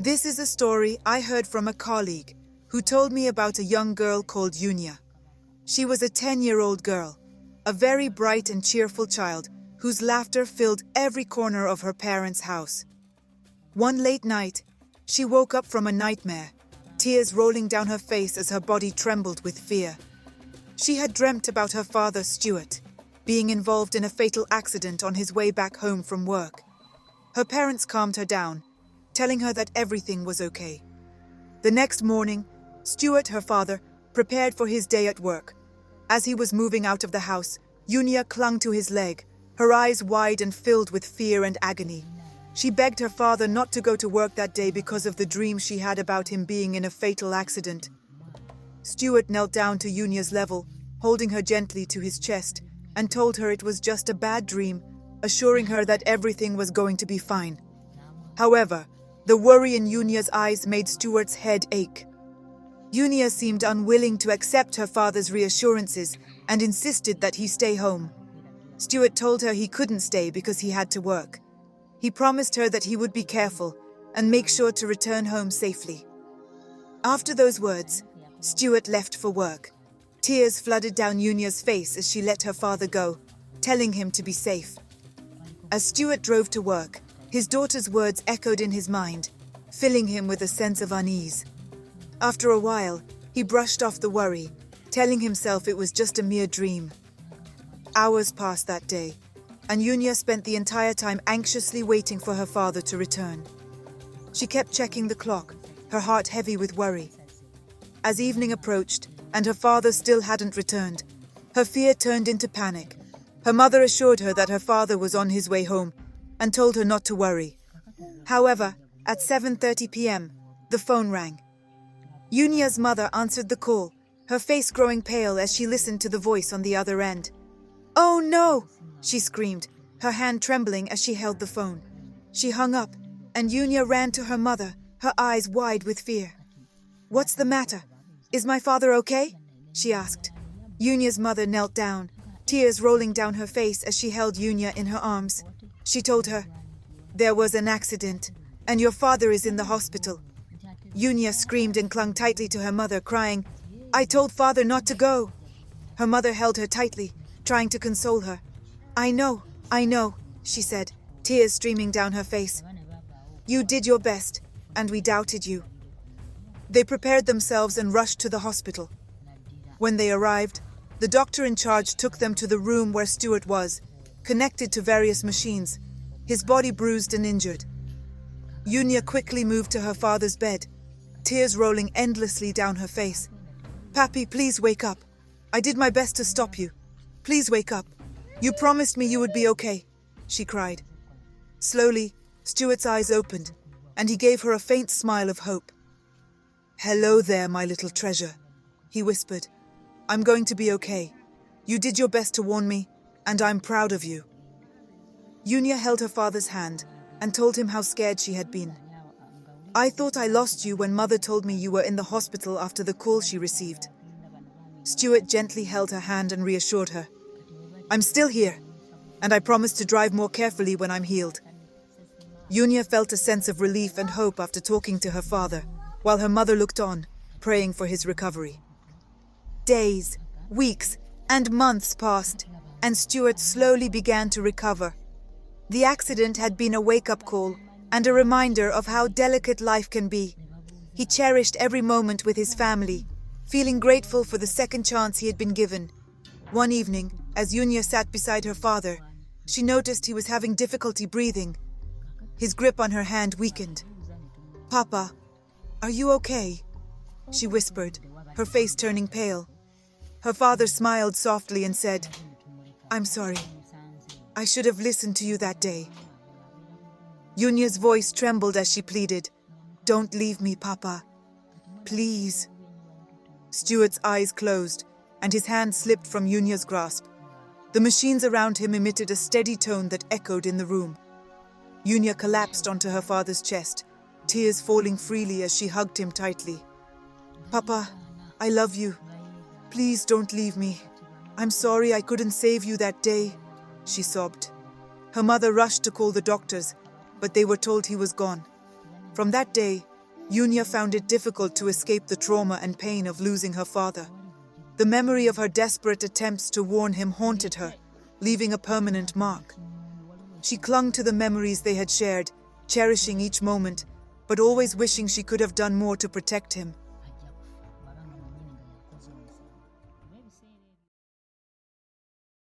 This is a story I heard from a colleague who told me about a young girl called Yunia. She was a 10-year-old girl, a very bright and cheerful child whose laughter filled every corner of her parents' house. One late night, she woke up from a nightmare, tears rolling down her face as her body trembled with fear. She had dreamt about her father, Stuart, being involved in a fatal accident on his way back home from work. Her parents calmed her down, telling her that everything was okay. The next morning, Stuart, her father, prepared for his day at work. As he was moving out of the house, Yunia clung to his leg, her eyes wide and filled with fear and agony. She begged her father not to go to work that day because of the dream she had about him being in a fatal accident. Stuart knelt down to Yunia's level, holding her gently to his chest, and told her it was just a bad dream, assuring her that everything was going to be fine. However, the worry in Yunia's eyes made Stuart's head ache. Yunia seemed unwilling to accept her father's reassurances and insisted that he stay home. Stuart told her he couldn't stay because he had to work. He promised her that he would be careful and make sure to return home safely. After those words, Stuart left for work. Tears flooded down Yunia's face as she let her father go, telling him to be safe. As Stuart drove to work, his daughter's words echoed in his mind, filling him with a sense of unease. After a while, he brushed off the worry, telling himself it was just a mere dream. Hours passed that day, and Yunia spent the entire time anxiously waiting for her father to return. She kept checking the clock, her heart heavy with worry. As evening approached, and her father still hadn't returned, her fear turned into panic. Her mother assured her that her father was on his way home, and told her not to worry. However, at 7:30 p.m., the phone rang. Yunia's mother answered the call, her face growing pale as she listened to the voice on the other end. "Oh no!" she screamed, her hand trembling as she held the phone. She hung up, and Yunia ran to her mother, her eyes wide with fear. "What's the matter? Is my father okay?" she asked. Yunia's mother knelt down, tears rolling down her face as she held Yunia in her arms. She told her, "There was an accident, and your father is in the hospital." Yunia screamed and clung tightly to her mother, crying, "I told father not to go." Her mother held her tightly, trying to console her. I know," she said, tears streaming down her face. "You did your best, and we doubted you." They prepared themselves and rushed to the hospital. When they arrived, the doctor in charge took them to the room where Stuart was, connected to various machines, his body bruised and injured. Yunia quickly moved to her father's bed, tears rolling endlessly down her face. "Papi, please wake up. I did my best to stop you. Please wake up. You promised me you would be okay," she cried. Slowly, Stuart's eyes opened, and he gave her a faint smile of hope. "Hello there, my little treasure," he whispered. "I'm going to be okay. You did your best to warn me, and I'm proud of you." Yunia held her father's hand and told him how scared she had been. "I thought I lost you when Mother told me you were in the hospital after the call she received." Stuart gently held her hand and reassured her. "I'm still here, and I promise to drive more carefully when I'm healed." Yunia felt a sense of relief and hope after talking to her father, while her mother looked on, praying for his recovery. Days, weeks, and months passed, and Stuart slowly began to recover. The accident had been a wake-up call and a reminder of how delicate life can be. He cherished every moment with his family, feeling grateful for the second chance he had been given. One evening, as Yunia sat beside her father, she noticed he was having difficulty breathing. His grip on her hand weakened. "Papa, are you okay?" she whispered, her face turning pale. Her father smiled softly and said, "I'm sorry. I should have listened to you that day." Yunia's voice trembled as she pleaded, "Don't leave me, Papa. Please." Stuart's eyes closed, and his hand slipped from Yunia's grasp. The machines around him emitted a steady tone that echoed in the room. Yunia collapsed onto her father's chest, tears falling freely as she hugged him tightly. "Papa, I love you. Please don't leave me. I'm sorry I couldn't save you that day," she sobbed. Her mother rushed to call the doctors, but they were told he was gone. From that day, Yunia found it difficult to escape the trauma and pain of losing her father. The memory of her desperate attempts to warn him haunted her, leaving a permanent mark. She clung to the memories they had shared, cherishing each moment, but always wishing she could have done more to protect him.